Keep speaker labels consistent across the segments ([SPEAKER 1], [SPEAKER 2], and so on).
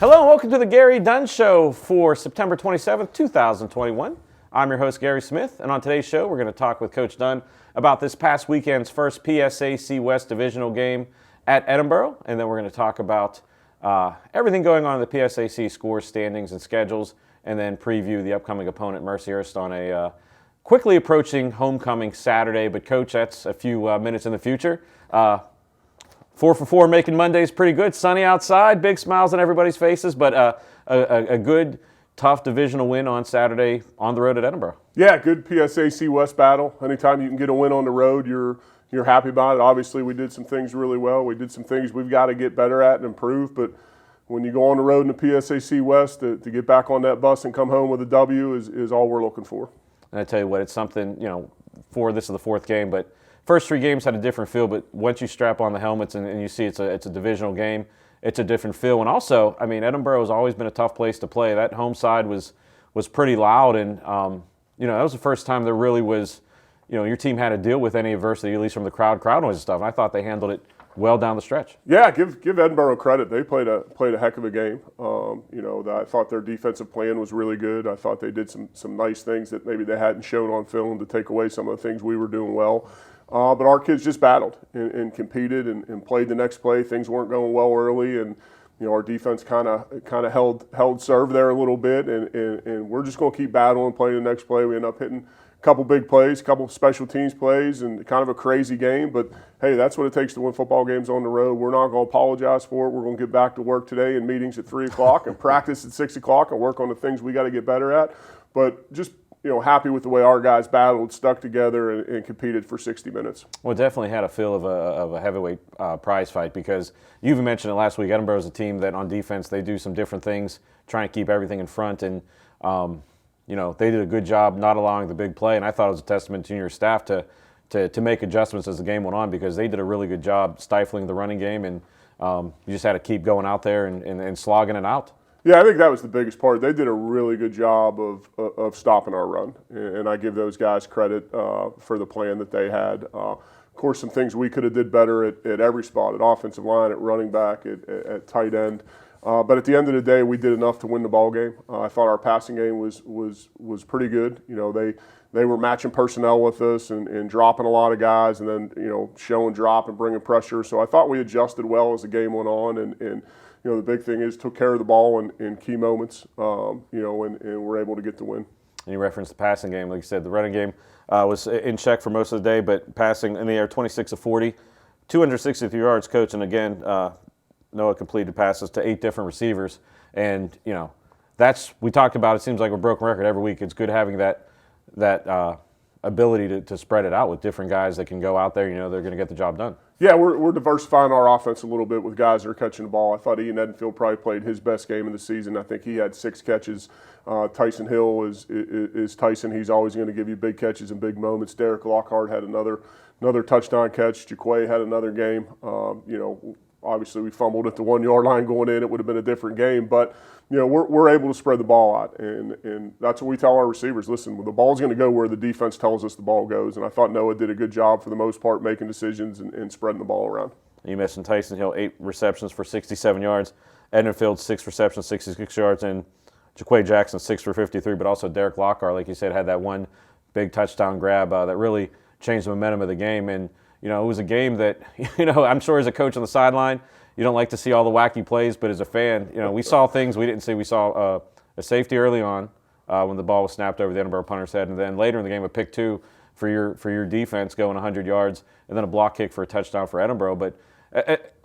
[SPEAKER 1] Hello and welcome to the Gary Dunn Show for September 27th, 2021. I'm your host, Gary Smith, and on today's show, we're going to talk with Coach Dunn about this past weekend's first PSAC West Divisional game at Edinboro, and then we're going to talk about everything going on in the PSAC scores, standings, and schedules, and then preview the upcoming opponent, Mercyhurst, on a quickly approaching homecoming Saturday. But, Coach, that's a few minutes in the future. 4 for 4 making Mondays pretty good. Sunny outside, big smiles on everybody's faces, but a good, tough divisional win on Saturday on the road at Edinboro.
[SPEAKER 2] Yeah, good PSAC West battle. Anytime you can get a win on the road, you're happy about it. Obviously, we did some things really well. We did some things we've got to get better at and improve, but when you go on the road in the PSAC West, to get back on that bus and come home with a W is all we're looking for.
[SPEAKER 1] And I tell you what, it's something, this is the fourth game, but first 3 games had a different feel, but once you strap on the helmets and you see it's a divisional game, it's a different feel. And also, Edinboro has always been a tough place to play. That home side was pretty loud, and that was the first time there really was, your team had to deal with any adversity, at least from the crowd noise and stuff. And I thought they handled it well down the stretch.
[SPEAKER 2] Yeah, give Edinboro credit. They played a heck of a game. I thought their defensive plan was really good. I thought they did some nice things that maybe they hadn't shown on film to take away some of the things we were doing well. But our kids just battled and competed and played the next play. Things weren't going well early, and our defense kind of held serve there a little bit, and we're just going to keep battling, playing the next play. We end up hitting a couple big plays, a couple special teams plays, and kind of a crazy game. But hey, that's what it takes to win football games on the road. We're not going to apologize for it. We're going to get back to work today in meetings at 3 o'clock and practice at 6 o'clock and work on the things we got to get better at. But just happy with the way our guys battled, stuck together, and competed for 60 minutes.
[SPEAKER 1] Well, it definitely had a feel of a heavyweight prize fight, because you even mentioned it last week. Edinboro is a team that on defense they do some different things, trying to keep everything in front, and they did a good job not allowing the big play. And I thought it was a testament to your staff to make adjustments as the game went on, because they did a really good job stifling the running game, and you just had to keep going out there and slogging it out.
[SPEAKER 2] Yeah, I think that was the biggest part. They did a really good job of stopping our run, and I give those guys credit for the plan that they had. Of course, some things we could have did better at every spot, at offensive line, at running back, at tight end. But at the end of the day, we did enough to win the ball game. I thought our passing game was pretty good. They were matching personnel with us and dropping a lot of guys, and then showing drop and bringing pressure. So I thought we adjusted well as the game went on, and the big thing is took care of the ball in key moments, and we're able to get the win.
[SPEAKER 1] And you referenced the passing game. Like you said, the running game was in check for most of the day, but passing in the air, 26 of 40, 263 yards, Coach. And again, Noah completed passes to 8 different receivers. And, we talked about, it seems like a broken record every week. It's good having that ability to spread it out with different guys that can go out there, they're going to get the job done.
[SPEAKER 2] Yeah, we're diversifying our offense a little bit with guys that are catching the ball. I thought Ian Edenfield probably played his best game of the season. I think he had 6 catches. Tyson Hill is Tyson. He's always going to give you big catches and big moments. Derek Lockhart had another touchdown catch. Jaquay had another game. Obviously we fumbled at the 1-yard line going in. It would have been a different game, but we're able to spread the ball out, and that's what we tell our receivers. Listen, the ball's going to go where the defense tells us the ball goes, and I thought Noah did a good job for the most part making decisions and spreading the ball around.
[SPEAKER 1] You mentioned Tyson Hill, 8 receptions for 67 yards. Edenfield, 6 receptions, 66 yards, and Jaquay Jackson, 6 for 53, but also Derek Lockhart, like you said, had that one big touchdown grab that really changed the momentum of the game. And it was a game that, I'm sure as a coach on the sideline, you don't like to see all the wacky plays, but as a fan, we saw things we didn't see. We saw a safety early on when the ball was snapped over the Edinboro punter's head, and then later in the game a pick 2 for your defense going 100 yards, and then a block kick for a touchdown for Edinboro. But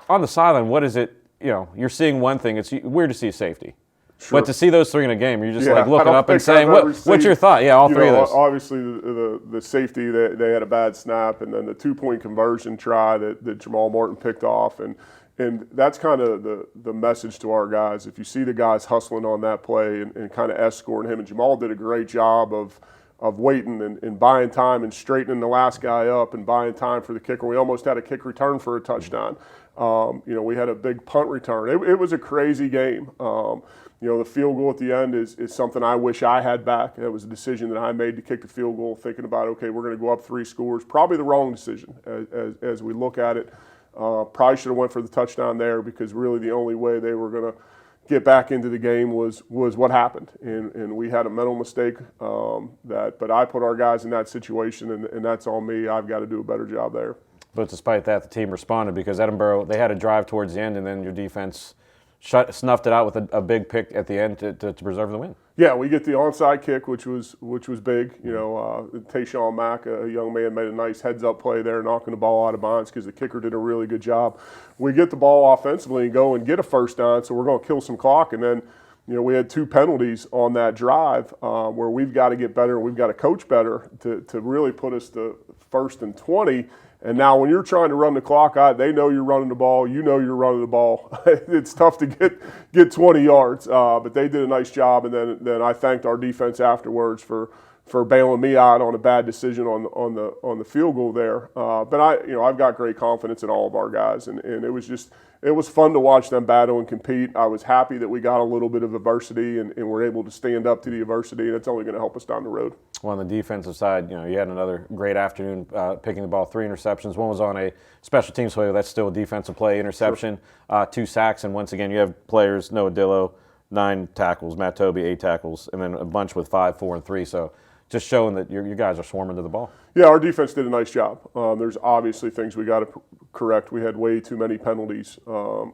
[SPEAKER 1] on the sideline, what is it? You're seeing one thing. It's weird to see a safety.
[SPEAKER 2] Sure.
[SPEAKER 1] But to see those 3 in a game, you're just looking up and saying, what's your thought? Yeah, all 3 of those.
[SPEAKER 2] Obviously, the safety, they had a bad snap, and then the 2-point conversion try that Jamal Martin picked off. And that's kind of the message to our guys. If you see the guys hustling on that play and kind of escorting him, and Jamal did a great job of waiting and buying time and straightening the last guy up and buying time for the kicker. We almost had a kick return for a touchdown. We had a big punt return. It was a crazy game. The field goal at the end is something I wish I had back. That was a decision that I made to kick the field goal, thinking about, okay, we're going to go up 3 scores. Probably the wrong decision as we look at it. Probably should have went for the touchdown there, because really the only way they were going to get back into the game was what happened, and we had a mental mistake but I put our guys in that situation, and that's on me. I've got to do a better job there.
[SPEAKER 1] But despite that, the team responded because Edinboro, they had a drive towards the end, and then your defense snuffed it out with a big pick at the end to preserve the win.
[SPEAKER 2] Yeah, we get the onside kick, which was big. Tayshawn Mack, a young man, made a nice heads-up play there, knocking the ball out of bounds because the kicker did a really good job. We get the ball offensively and go and get a first down, so we're going to kill some clock. And then, we had 2 penalties on that drive where we've got to get better and we've got to coach better to really put us to 1st and 20. And now when you're trying to run the clock out, they know you're running the ball. You know you're running the ball. It's tough to get 20 yards, but they did a nice job. And then I thanked our defense afterwards for bailing me out on a bad decision on the field goal there. But I've got great confidence in all of our guys, and it was fun to watch them battle and compete. I was happy that we got a little bit of adversity and were able to stand up to the adversity, and it's only going to help us down the road.
[SPEAKER 1] Well, on the defensive side, you had another great afternoon picking the ball, 3 interceptions. One was on a special teams play. That's still a defensive play, interception, sure. 2 sacks, and once again, you have players, Noah Dillo, 9 tackles, Matt Toby, 8 tackles, and then a bunch with 5, 4, and 3. So just showing that your guys are swarming to the ball.
[SPEAKER 2] Yeah, our defense did a nice job. There's obviously things we got to correct. We had way too many penalties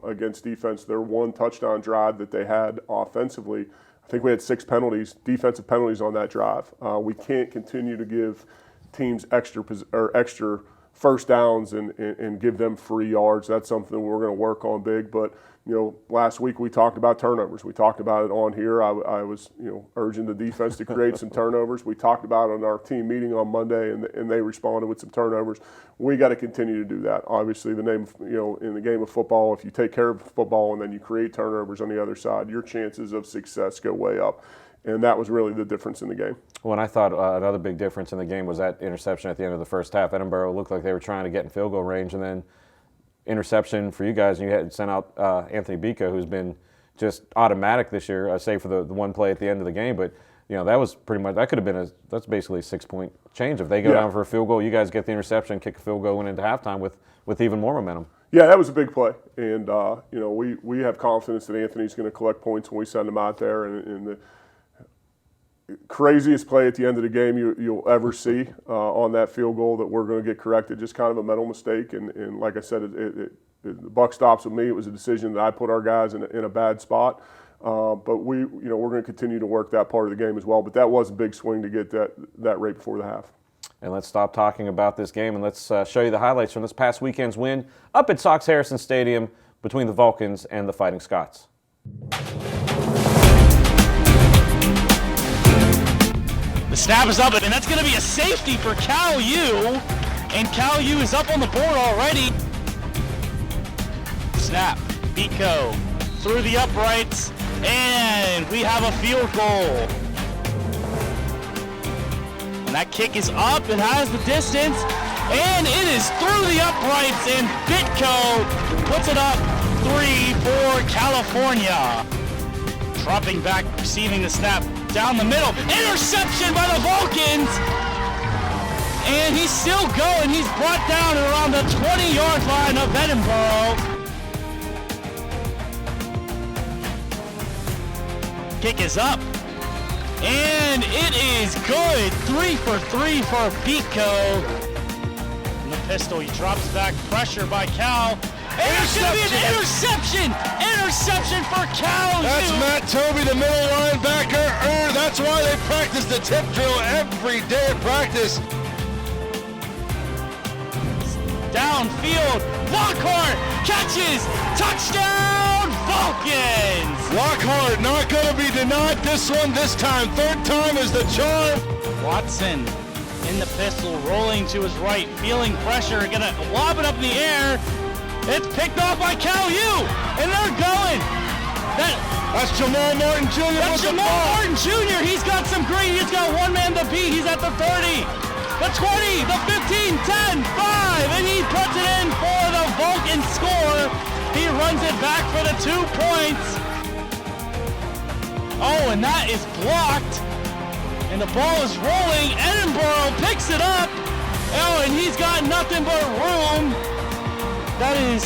[SPEAKER 2] against defense. Their 1 touchdown drive that they had offensively, I think we had 6 penalties, defensive penalties on that drive. We can't continue to give teams extra first downs and give them free yards. That's something we're going to work on big. But last week we talked about turnovers. We talked about it on here. I was urging the defense to create some turnovers. We talked about it on our team meeting on Monday, and they responded with some turnovers. We got to continue to do that. Obviously, in the game of football, if you take care of football and then you create turnovers on the other side, your chances of success go way up. And that was really the difference in the game.
[SPEAKER 1] Well, and I thought another big difference in the game was that interception at the end of the first half. Edinboro looked like they were trying to get in field goal range, and then interception for you guys, and you had sent out Anthony Bico, who's been just automatic this year, save for the one play at the end of the game. But that was pretty much, that could have been that's basically a 6-point change. If they go down for a field goal, you guys get the interception, kick a field goal, and into halftime with even more momentum.
[SPEAKER 2] Yeah, that was a big play, and we have confidence that Anthony's going to collect points when we send him out there. And the craziest play at the end of the game you'll ever see on that field goal that we're going to get corrected, just kind of a mental mistake. And like I said, the buck stops with me. It was a decision that I put our guys in a bad spot. But we're going to continue to work that part of the game as well. But that was a big swing to get that right before the half.
[SPEAKER 1] And let's stop talking about this game and let's show you the highlights from this past weekend's win up at Sox Harrison Stadium between the Vulcans and the Fighting Scots.
[SPEAKER 3] The snap is up, and that's going to be a safety for Cal U. And Cal U is up on the board already. Snap, Bico through the uprights, and we have a field goal. And that kick is up and has the distance, and it is through the uprights, and Bico puts it up 3 for California. Dropping back, receiving the snap down the middle. Interception by the Vulcans. And he's still going. He's brought down around the 20-yard line of Edinboro. Kick is up. And it is good. 3 for 3 for Bico. And the pistol, he drops back. Pressure by Cal. And it's going to be an interception! Interception for Cal.
[SPEAKER 4] That's Matt Toby, the middle linebacker. That's why they practice the tip drill every day at practice.
[SPEAKER 3] Downfield, Lockhart catches, touchdown, Vulcans!
[SPEAKER 4] Lockhart not going to be denied this one this time. 3rd time is the charm.
[SPEAKER 3] Watson in the pistol, rolling to his right, feeling pressure, gonna lob it up in the air. It's picked off by Cal U, and they're going.
[SPEAKER 4] That's Jamal Martin Jr.
[SPEAKER 3] That's Jamal Martin Jr. He's got some great. He's got one man to beat. He's at the 30, the 20, the 15, 10, 5, and he puts it in for the Vulcan score. He runs it back for the 2 points. Oh, and that is blocked. And the ball is rolling. Edinboro picks it up. Oh, and he's got nothing but room. That is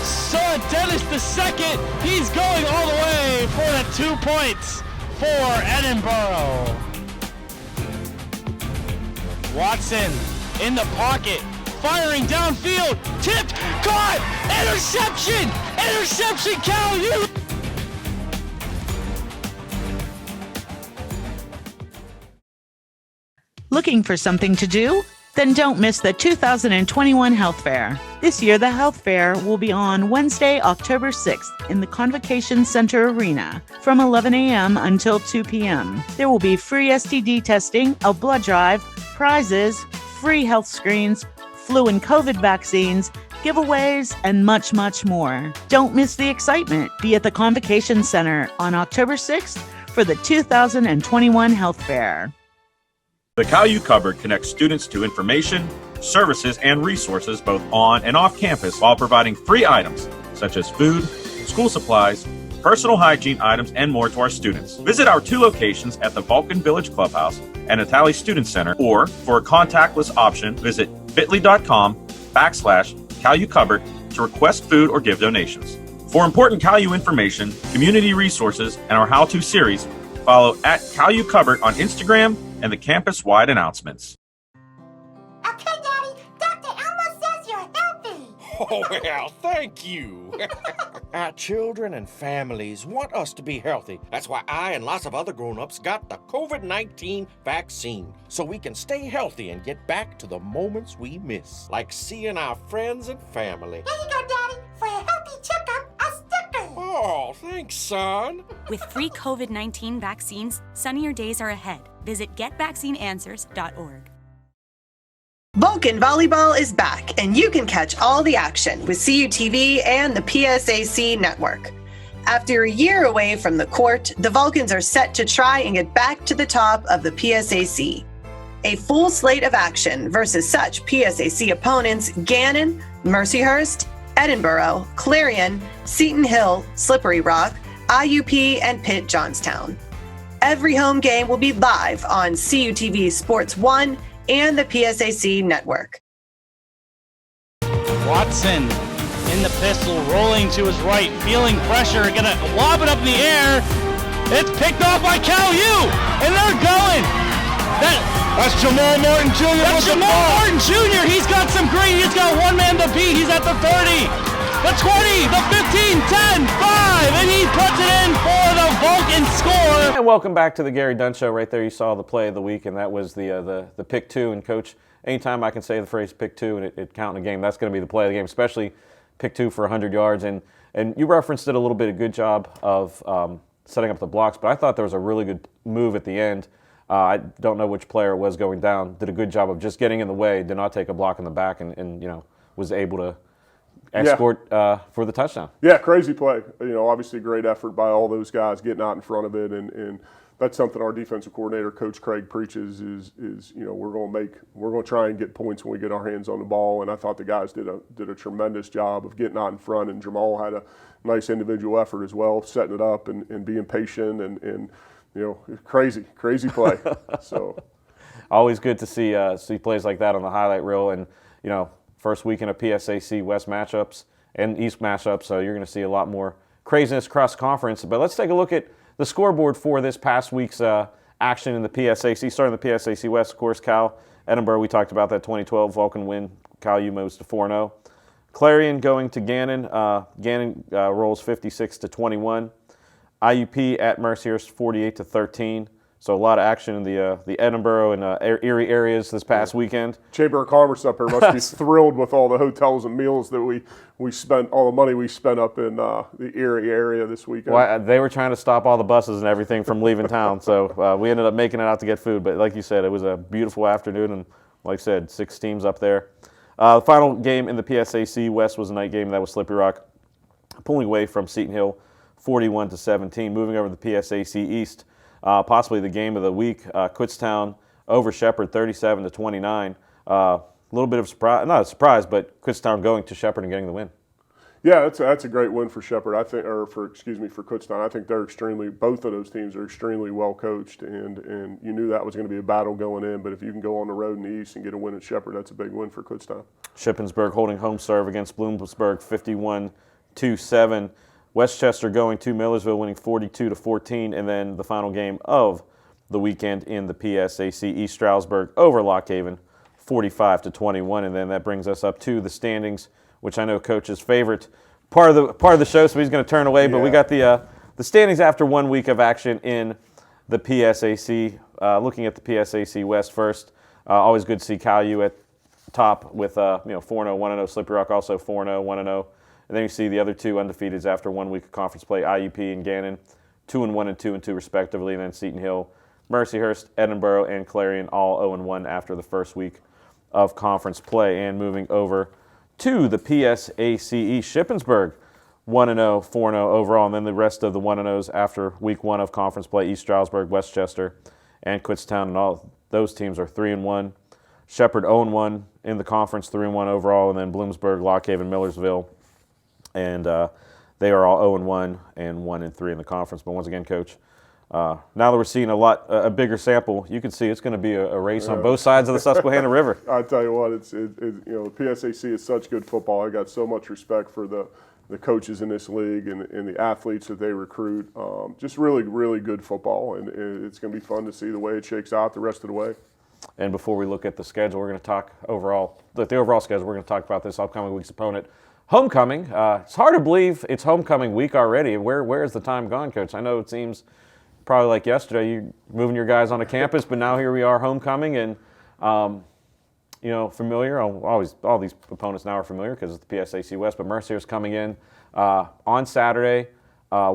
[SPEAKER 3] So Dennis the second, he's going all the way for the 2 points for Edinboro. Watson in the pocket, firing downfield, tipped, caught, interception, Cal, you.
[SPEAKER 5] Looking for something to do? Then don't miss the 2021 Health Fair. This year, the Health Fair will be on Wednesday, October 6th in the Convocation Center Arena from 11 a.m. until 2 p.m. There will be free STD testing, a blood drive, prizes, free health screens, flu and COVID vaccines, giveaways, and much, much more. Don't miss the excitement. Be at the Convocation Center on October 6th for the 2021 Health Fair.
[SPEAKER 6] The CalU Cupboard connects students to information, services, and resources both on and off campus while providing free items such as food, school supplies, personal hygiene items, and more to our students. Visit our 2 locations at the Vulcan Village Clubhouse and Itali Student Center, or for a contactless option, visit bit.ly/CalU Cupboard to request food or give donations. For important CalU information, community resources, and our how-to series, follow at CalU Cupboard on Instagram and the campus-wide announcements.
[SPEAKER 7] Okay, Daddy, Dr. Elmo says you're healthy.
[SPEAKER 8] Oh, well, thank you. Our children and families want us to be healthy. That's why I and lots of other grown-ups got the COVID-19 vaccine, so we can stay healthy and get back to the moments we miss, like seeing our friends and family.
[SPEAKER 7] Here you go, Daddy. For a healthy checkup, a sticker.
[SPEAKER 8] Oh, thanks, son.
[SPEAKER 9] With free COVID-19 vaccines, sunnier days are ahead. Visit getvaccineanswers.org.
[SPEAKER 10] Vulcan Volleyball is back, and you can catch all the action with CUTV and the PSAC network. After a year away from the court, the Vulcans are set to try and get back to the top of the PSAC. A full slate of action versus such PSAC opponents Gannon, Mercyhurst, Edinboro, Clarion, Seton Hill, Slippery Rock, IUP, and Pitt Johnstown. Every home game will be live on CUTV Sports 1 and the PSAC network.
[SPEAKER 3] Watson in the pistol, rolling to his right, feeling pressure, gonna lob it up in the air. It's picked off by CalU, and they're going.
[SPEAKER 4] That's Jamal Martin Jr.
[SPEAKER 3] That's Jamal Martin Jr. He's got some green. He's got one man to beat. He's at the 30, the 20, the 15, 10, 5, and he puts it in for the Vulcan score.
[SPEAKER 1] And welcome back to the Gary Dunn Show. Right there you saw the play of the week, and that was the pick 2. And Coach, anytime I can say the phrase pick 2 and it count in a game, that's going to be the play of the game, especially pick 2 for 100 yards. And you referenced it a little bit, a good job of setting up the blocks, but I thought there was a really good move at the end. I don't know which player it was going down, did a good job of just getting in the way, did not take a block in the back, and was able to escort for the touchdown.
[SPEAKER 2] Yeah, crazy play. Obviously great effort by all those guys getting out in front of it, and that's something our defensive coordinator, Coach Craig, preaches is we're going to try and get points when we get our hands on the ball, and I thought the guys did a tremendous job of getting out in front, and Jamal had a nice individual effort as well, setting it up and being patient and crazy play. So
[SPEAKER 1] always good to see plays like that on the highlight reel, and first weekend of PSAC West matchups and East matchups, so you're going to see a lot more craziness cross conference. But let's take a look at the scoreboard for this past week's action in the PSAC. Starting the PSAC West, of course, Edinboro, we talked about that 2012 Vulcan win. CalU moves to 4-0. Clarion going to Gannon. Gannon rolls 56-21. IUP at Mercyhurst 48-13. So a lot of action in the Edinboro and Erie areas this past weekend.
[SPEAKER 2] Chamber of Commerce up here must be thrilled with all the hotels and meals that we spent, all the money we spent up in the Erie area this weekend.
[SPEAKER 1] Well, they were trying to stop all the buses and everything from leaving town, so we ended up making it out to get food. But like you said, it was a beautiful afternoon, and like I said, 6 teams up there. The final game in the PSAC West was a night game. That was Slippery Rock pulling away from Seton Hill 41-17. Moving over to the PSAC East, possibly the game of the week, Kutztown over Shepherd 37-29. A little bit of surprise, not a surprise, but Kutztown going to Shepherd and getting the win.
[SPEAKER 2] Yeah, that's a great win for Shepherd. For Kutztown. I think both of those teams are extremely well coached, and you knew that was going to be a battle going in. But if you can go on the road in the East and get a win at Shepherd, that's a big win for Kutztown.
[SPEAKER 1] Shippensburg holding home serve against Bloomsburg 2-7. Westchester going to Millersville, winning 42-14, and then the final game of the weekend in the PSAC, East Stroudsburg over Lock Haven, 45-21, and then that brings us up to the standings, which I know Coach's favorite part of the show, so he's going to turn away. But we got the standings after 1 week of action in the PSAC. Looking at the PSAC West first, always good to see Cal U at top with 4-0, 1-0. Slippery Rock also 4-0, 1-0. And then you see the other two undefeateds after 1 week of conference play, IUP and Gannon, 2-1 and 2-2 respectively, and then Seton Hill, Mercyhurst, Edinboro, and Clarion all 0-1 after the first week of conference play. And moving over to the PSAC East, Shippensburg 1-0, 4-0 overall, and then the rest of the 1-0s after week 1 of conference play, East Stroudsburg, Westchester, and Kutztown, and all those teams are 3-1. Shepherd 0-1 in the conference, 3-1 overall, and then Bloomsburg, Lock Haven, Millersville, and they are all 0-1 and 1-3 in the conference. But once again, Coach, now that we're seeing a bigger sample, you can see it's going to be a race on both sides of the Susquehanna River.
[SPEAKER 2] I tell you what, the PSAC is such good football. I got so much respect for the coaches in this league and the athletes that they recruit. Just really, really good football, and it's going to be fun to see the way it shakes out the rest of the way.
[SPEAKER 1] And before we look at the schedule, we're going to talk the overall schedule. We're going to talk about this upcoming week's opponent, homecoming. It's hard to believe it's homecoming week already. Where is the time gone, Coach? I know it seems probably like yesterday, you moving your guys onto campus, but now here we are, homecoming, and familiar. All these opponents now are familiar because it's the PSAC West, but Mercyhurst coming in on Saturday. I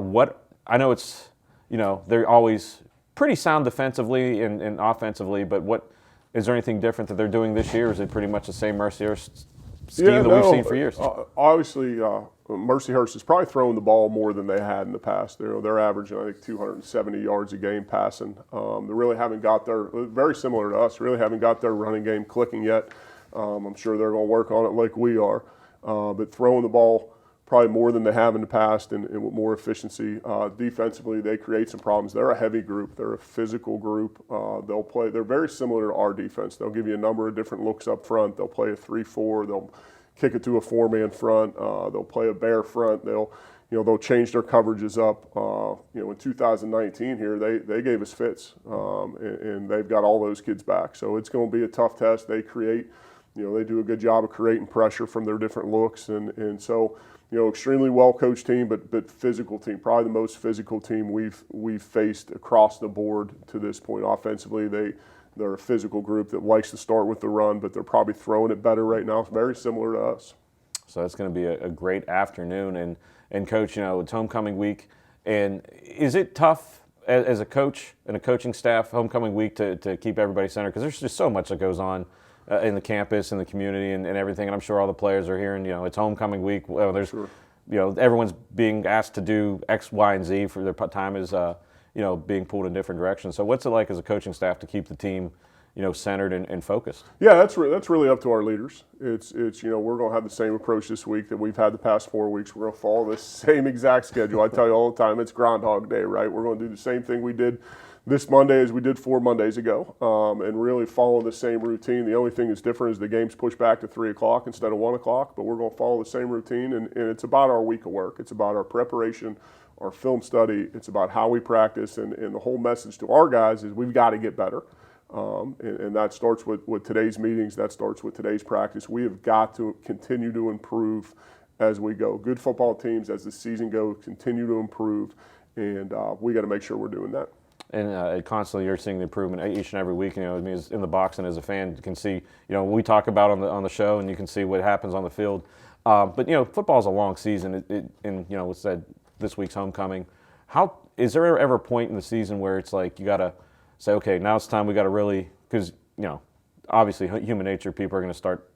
[SPEAKER 1] know it's, they're always pretty sound defensively and offensively, but is there anything different that they're doing this year? Or is it pretty much the same Mercyhurst scheme that we've seen for years?
[SPEAKER 2] Obviously, Mercyhurst is probably throwing the ball more than they had in the past. They're averaging, I think, 270 yards a game passing. They really haven't got very similar to us, really haven't got their running game clicking yet. I'm sure they're going to work on it like we are. But throwing the ball probably more than they have in the past and with more efficiency. Defensively, they create some problems. They're a heavy group. They're a physical group. They're very similar to our defense. They'll give you a number of different looks up front. They'll play a 3-4. They'll kick it to a 4-man front. They'll play a bear front. They'll change their coverages up. In 2019 here, they gave us fits, and they've got all those kids back. So it's going to be a tough test. They create, they do a good job of creating pressure from their different looks, and so. Extremely well-coached team, but physical team. Probably the most physical team we've faced across the board to this point. Offensively, they're a physical group that likes to start with the run, but they're probably throwing it better right now. It's very similar to us.
[SPEAKER 1] So it's going to be a great afternoon. And Coach, it's homecoming week. And is it tough as a coach and a coaching staff homecoming week to keep everybody centered? Because there's just so much that goes on in the campus and the community and everything, and I'm sure all the players are hearing, it's homecoming week. Well, there's,
[SPEAKER 2] sure.
[SPEAKER 1] Everyone's being asked to do X, Y, and Z for their time is, being pulled in different directions. So what's it like as a coaching staff to keep the team, centered and focused?
[SPEAKER 2] Yeah, that's really up to our leaders. It's we're going to have the same approach this week that we've had the past 4 weeks. We're going to follow the same exact schedule. I tell you all the time, it's Groundhog Day, right? We're going to do the same thing we did this Monday as we did 4 Mondays ago, and really follow the same routine. The only thing that's different is the game's pushed back to 3 o'clock instead of 1 o'clock, but we're going to follow the same routine, and it's about our week of work. It's about our preparation, our film study. It's about how we practice, and the whole message to our guys is we've got to get better, and that starts with today's meetings. That starts with today's practice. We have got to continue to improve as we go. Good football teams, as the season goes, continue to improve, and we got to make sure we're doing that.
[SPEAKER 1] And constantly you're seeing the improvement each and every week. In the box and as a fan, you can see, we talk about on the show, and you can see what happens on the field. But football's a long season. It's said this week's homecoming. How is there ever a point in the season where it's like you got to say, okay, now it's time we got to really, because obviously human nature, people are going to start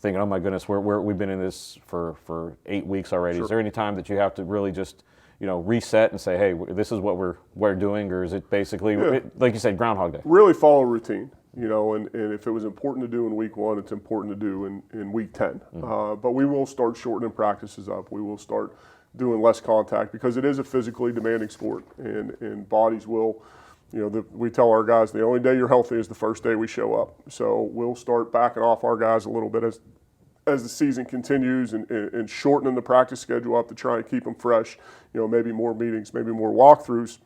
[SPEAKER 1] thinking, oh my goodness, we've been in this for 8 weeks already.
[SPEAKER 2] Sure.
[SPEAKER 1] Is there any time that you have to really just reset and say, hey, this is what we're doing, or is it basically, like you said, Groundhog Day?
[SPEAKER 2] Really follow routine, and if it was important to do in week 1, it's important to do in week 10.
[SPEAKER 1] Mm-hmm.
[SPEAKER 2] But we will start shortening practices up. We will start doing less contact because it is a physically demanding sport, and bodies will, we tell our guys the only day you're healthy is the first day we show up. So we'll start backing off our guys a little bit as the season continues and shortening the practice schedule up to try and keep them fresh, maybe more meetings, maybe more walkthroughs,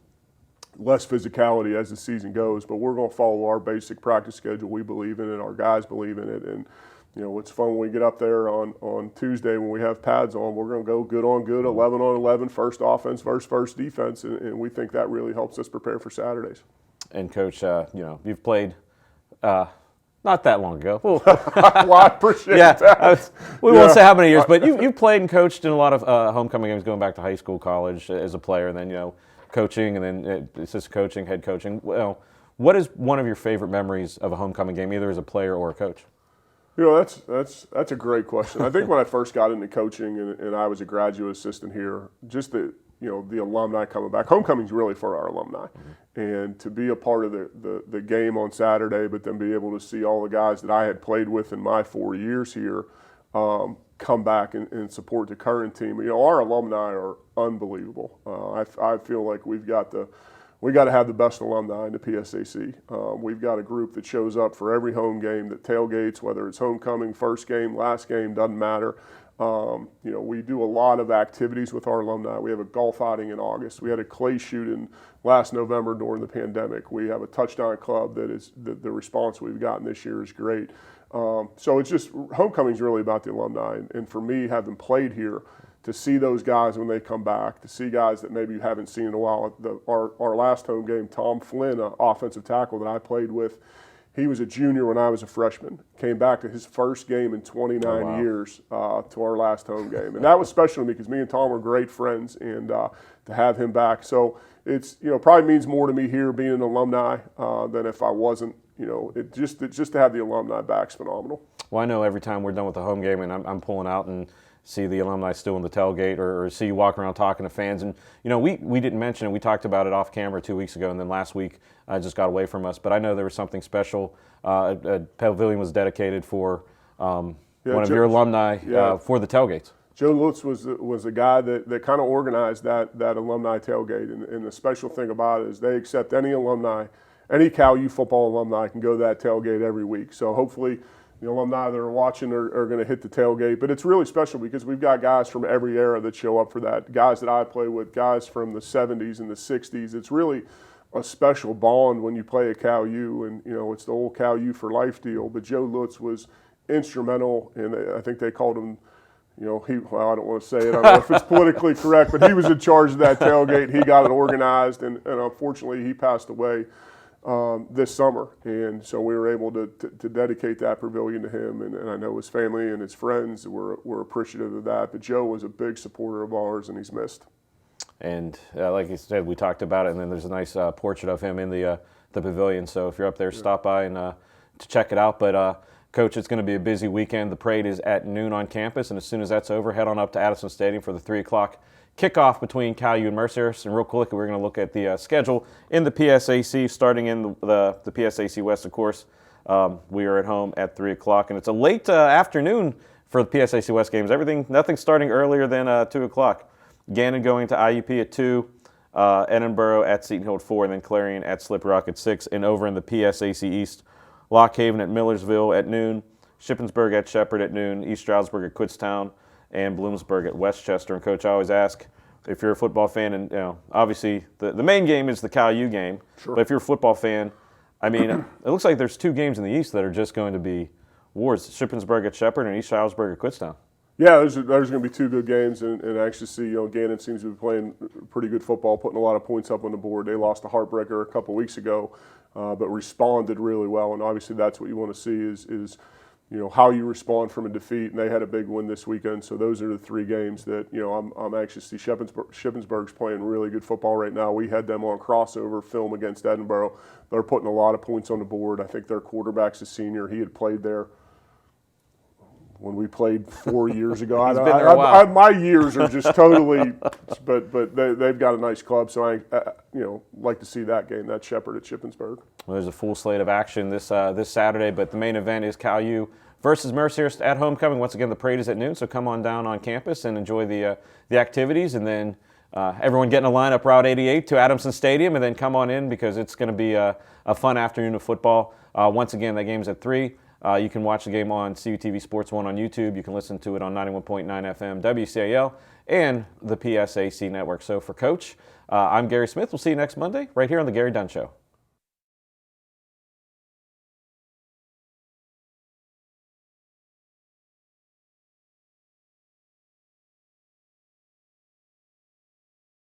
[SPEAKER 2] less physicality as the season goes. But we're going to follow our basic practice schedule. We believe in it. Our guys believe in it. And, it's fun when we get up there on Tuesday when we have pads on. We're going to go good on good, 11 on 11, first offense versus first defense. And we think that really helps us prepare for Saturdays.
[SPEAKER 1] And, Coach, you've played not that long ago.
[SPEAKER 2] Well, I appreciate that.
[SPEAKER 1] We won't say how many years, but you've played and coached in a lot of homecoming games going back to high school, college as a player, and then, coaching and then assistant coaching, head coaching. Well, what is one of your favorite memories of a homecoming game, either as a player or a coach?
[SPEAKER 2] That's a great question. I think when I first got into coaching and I was a graduate assistant here, just the alumni coming back. Homecoming's really for our alumni. Mm-hmm. And to be a part of the game on Saturday, but then be able to see all the guys that I had played with in my 4 years here come back and support the current team. Our alumni are unbelievable. I feel like we got to have the best alumni in the PSAC. We've got a group that shows up for every home game, that tailgates, whether it's homecoming, first game, last game, doesn't matter. We do a lot of activities with our alumni. We have a golf outing in August. We had a clay shooting last November during the pandemic. We have a touchdown club that is the response we've gotten this year is great. So it's just homecoming's really about the alumni. And for me, having played here, to see those guys when they come back, to see guys that maybe you haven't seen in a while. Our last home game, Tom Flynn, an offensive tackle that I played with, he was a junior when I was a freshman. Came back to his first game in 29 years to our last home game. And that was special to me because me and Tom were great friends, and to have him back. So it's, probably means more to me here being an alumni than if I wasn't. It just to have the alumni back is phenomenal.
[SPEAKER 1] Well, I know every time we're done with the home game and I'm pulling out and see the alumni still in the tailgate or see you walk around talking to fans. And, we didn't mention it. We talked about it off camera 2 weeks ago, and then last week just got away from us. But I know there was something special. A pavilion was dedicated for one of your alumni for the tailgates.
[SPEAKER 2] Joe Lutz was a guy that kind of organized that alumni tailgate. And the special thing about it is they accept any alumni, any Cal U football alumni can go to that tailgate every week. So hopefully the alumni that are watching are going to hit the tailgate. But it's really special because we've got guys from every era that show up for that. Guys that I play with, guys from the 70s and the 60s. It's really a special bond when you play at Cal U, and it's the old Cal U for life deal. But Joe Lutz was instrumental, and I think they called him, I don't want to say it, I don't know if it's politically correct, but he was in charge of that tailgate. He got it organized, and unfortunately he passed away this summer, and so we were able to dedicate that pavilion to him, and I know his family and his friends were appreciative of that. But Joe was a big supporter of ours, and he's missed.
[SPEAKER 1] And like you said, we talked about it, and then there's a nice portrait of him in the pavilion. So if you're up there, stop by and to check it out. But Coach, it's going to be a busy weekend. The parade is at noon on campus, and as soon as that's over, head on up to Addison Stadium for the 3 o'clock kickoff between Cal U and Mercyhurst. And real quick, we're going to look at the schedule in the PSAC, starting in the PSAC West, of course. We are at home at 3 o'clock, and it's a late afternoon for the PSAC West games. Nothing starting earlier than 2 o'clock. Gannon going to IUP at 2, Edinboro at Seton Hill at 4, and then Clarion at Slip Rock at 6. And over in the PSAC East, Lock Haven at Millersville at noon, Shippensburg at Shepherd at noon, East Stroudsburg at Kutztown, and Bloomsburg at Westchester. And Coach, I always ask, if you're a football fan, and obviously the main game is the Cal U game,
[SPEAKER 2] sure.
[SPEAKER 1] But if you're a football fan, it looks like there's 2 games in the East that are just going to be wars, Shippensburg at Shepherd and East Stroudsburg at Kutztown.
[SPEAKER 2] Yeah, there's going to be 2 good games, and actually see, Gannon seems to be playing pretty good football, putting a lot of points up on the board. They lost a heartbreaker a couple weeks ago, but responded really well, and obviously that's what you want to see is how you respond from a defeat, and they had a big win this weekend. So those are the 3 games that I'm anxious to see. Shippensburg's playing really good football right now. We had them on crossover film against Edinboro. They're putting a lot of points on the board. I think their quarterback's a senior. He had played there when we played 4 years ago.
[SPEAKER 1] He's been there a while.
[SPEAKER 2] My years are just totally, but they've got a nice club, so I like to see that game, that Shepherd at Shippensburg.
[SPEAKER 1] Well, there's a full slate of action this Saturday, but the main event is Cal U versus Mercyhurst at homecoming. Once again, the parade is at noon, so come on down on campus and enjoy the activities, and then everyone getting a line up Route 88 to Adamson Stadium, and then come on in because it's going to be a fun afternoon of football. Once again, that game's at 3. You can watch the game on CUTV Sports 1 on YouTube. You can listen to it on 91.9 FM WCAL and the PSAC network. So for Coach, I'm Gary Smith. We'll see you next Monday right here on The Gary Dunn Show.